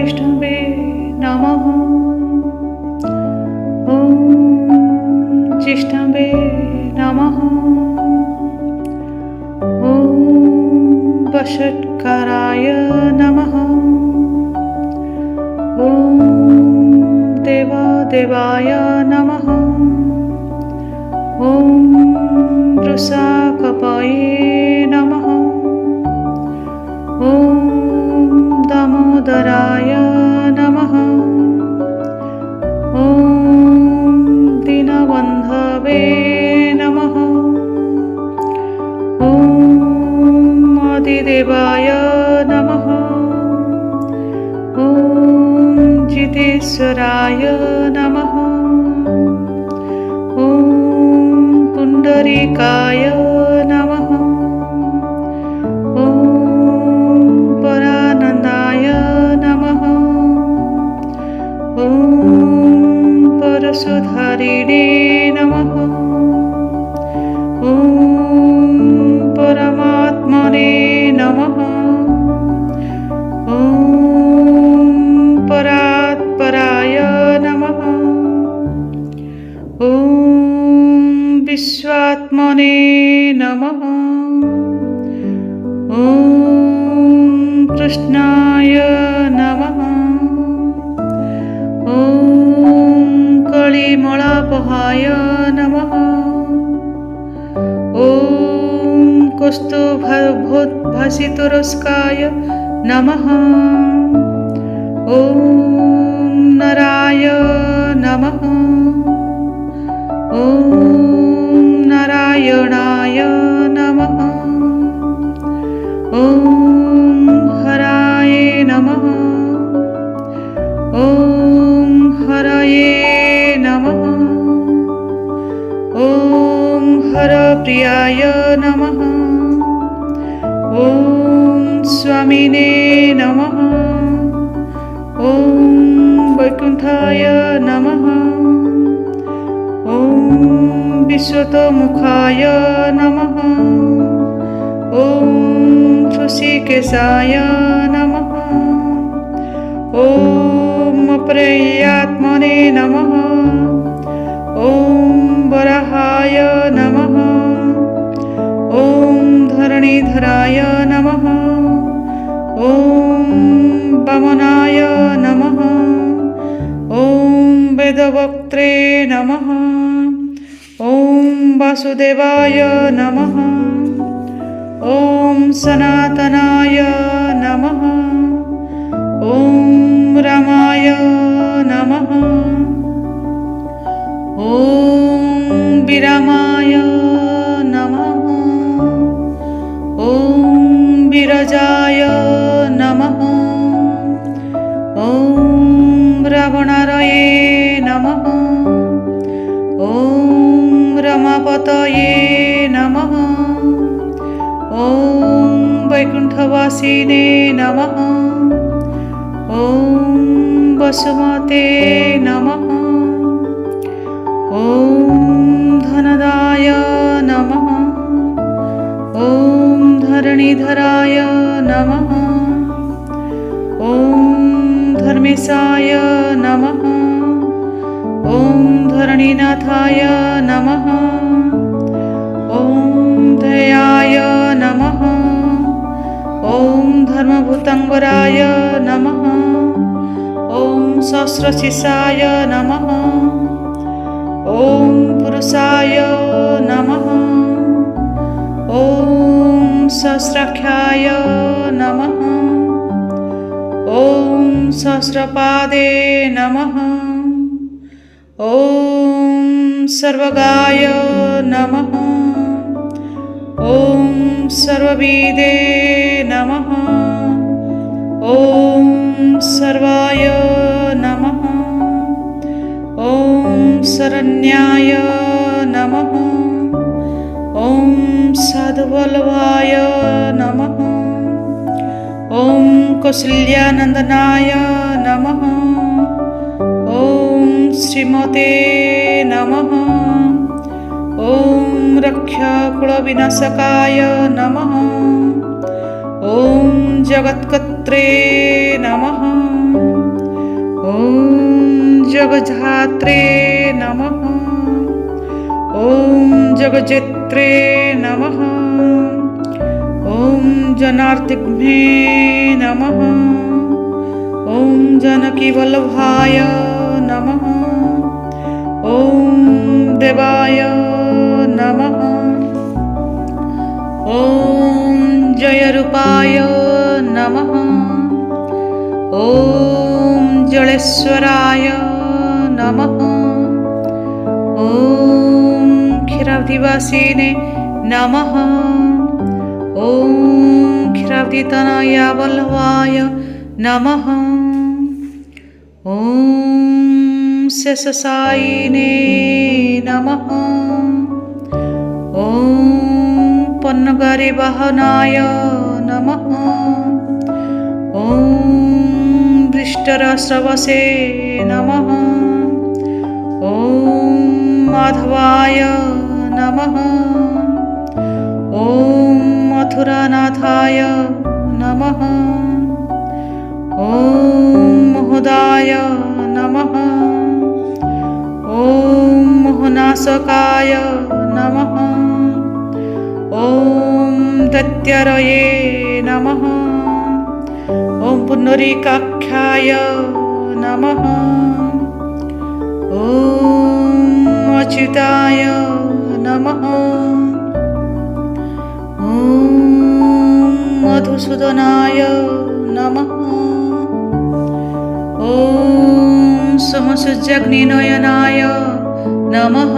वैष्णवे नमः। ॐ जिष्णवे नमः। ॐ वषट्काराय नमः। ॐ देवादेवाय नमः। ॐ वृषाकपये नमः। ॐ दामोदराय नमः। ॐ दीनबन्धवे नमः। ॐ आदिदेवाय नमः। ॐ जितेश्वराय नमः। ॐ पुण्डरीकाय नमः। ॐ परानन्दाय नमः। ॐ परशुधारिणे नमः। ॐ परमात्मने नमः। ॐ परात्पराय नमः। ॐ विश्वात्मने नमः। ॐ कृष्णाय नमः। ॐ कलिमलापहाय नमः। ॐ कौस्तुभभासितुरस्काय नमः। ॐ नराय नमः। ॐ नारायणाय नमः। ॐ हराय नमः। ॐ हरये नमः। ॐ हरप्रियाय नमः। ॐ स्वामिने नमः। ॐ वैकुण्ठाय नमः। ॐ विश्वतोमुखाय नमः। ॐ ऋषिकेशाय नमः। ॐ अप्रेयात्मने नमः। ॐ वराहाय नमः। ॐ धरणीधराय नमः। ॐ वामनाय नमः। ॐ वेदवक्त्रे नमः। ॐ वासुदेवाय नमः। ॐ सनातनाय नमः। ॐ रामाय नमः। ॐ विरामाय नमः। ॐ विरजाय नमः। ॐ रावणारये नमः। ॐ रमापतये नमः। ॐ वैकुण्ठवासिने नमः। ॐ वसुमते नमः। ॐ धनदाय नमः। ॐ धरणीधराय नमः। ॐ धर्मेशाय नमः। ॐ धरणीनाथाय नमः। ॐ दयाय नमः। ॐ धर्मभूतङ्गराय नमः। ॐ सहस्रशिषाय नमः। ॐ पुरुषाय नमः। ॐ सहस्राख्याय नमः। ॐ सहस्रपादे नमः। ॐ सर्वगाय नमः। ॐ सर्वविदे नमः। ॐ सर्वाय नमः। ॐ शरण्याय नमः। ॐ साधुवल्लभाय नमः। ॐ कौसल्यानन्दनाय नमः। ॐ श्रीमते नमः। ॐ रक्षकुलविनाशकाय नमः। ॐ जगत्कर्त्रे नमः। ॐ जगज्धात्रे नमः। ॐ जगज्जेत्रे नमः। ॐ जनार्तिघ्ने नमः। ॐ जानकीवल्लभाय नमः। ॐ देवाय नमः। ॐ जयरूपाय नमः। ॐ जलेश्वराय नमः। ॐ क्षीराब्धिवासिने नमः। ॐ क्षीराब्धितनया वल्लभाय नमः। ॐ शेषशायिने नमः। ॐ पन्नगरिवाहनाय नमः। ॐ वृष्टरश्रवसे नमः। ॐ माधवाय नमः। ॐ मथुरानाथाय नमः। ॐ मोहदाय नमः। ॐ मोहनाशकाय नमः। ॐ दैत्यरये नमः। ॐ पुनरीकाख्याय नमः। ॐ अच्युताय नमः। ॐ मधुसूदनाय नमः। ॐ समसूर्याग्निनयनाय नमः।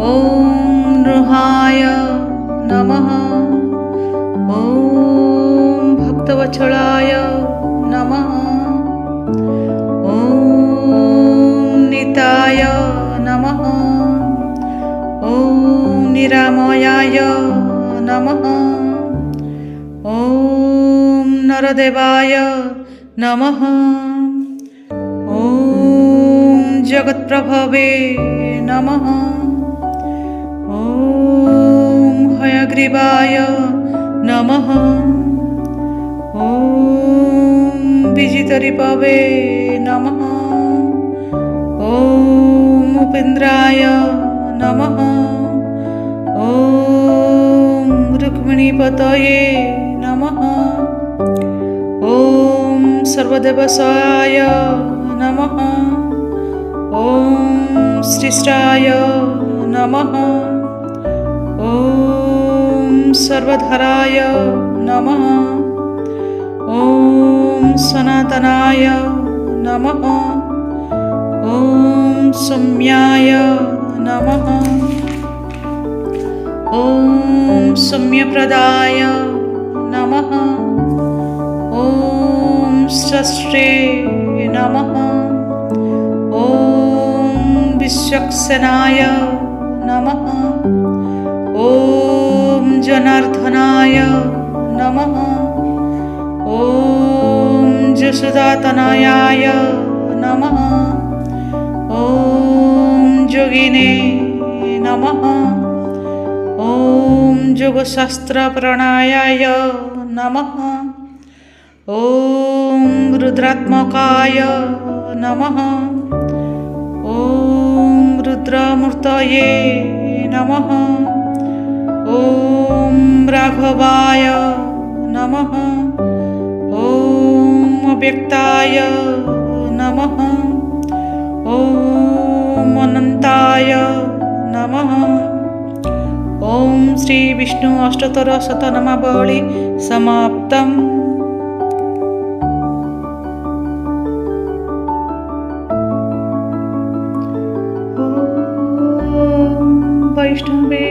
ॐ नृहाय नमः। ॐ भक्तवत्सलाय नमः। ॐ निताय नमः। ॐ निरामयाय नमः। ॐ नरदेवाय नमः। ॐ जगत्प्रभवे नमः। ॐ हयग्रीवाय नमः। ॐ विजितरिपवे नमः। ॐ उपेन्द्राय नमः। ॐ रुक्मिणीपतये नमः। ॐ सर्वदेवसाय नमः। ॐ श्रीष्ठाय नमः। ॐ सर्वधराय नमः। ॐ सनातनाय नमः। ॐ सौम्याय नमः। ॐ सौम्यप्रदाय नमः। ॐ स्रष्टे नमः। ॐ विश्वक्सेनाय नमः। ॐ जनार्दनाय नमः। ॐ जसुदातनयाय नमः। ॐ जोगिने नमः। ॐ योगशास्त्रप्राणायाय नमः। ॐ रुद्रात्मकाय नमः। ॐ रुद्रमूर्तये नमः। ॐ राघवाय नमः। ॐ अव्यक्ताय नमः। ॐ अनन्ताय नमः। ॐ श्री विष्णु अष्टोत्तर शतनामावली समाप्तम्। ॐ वैष्णवे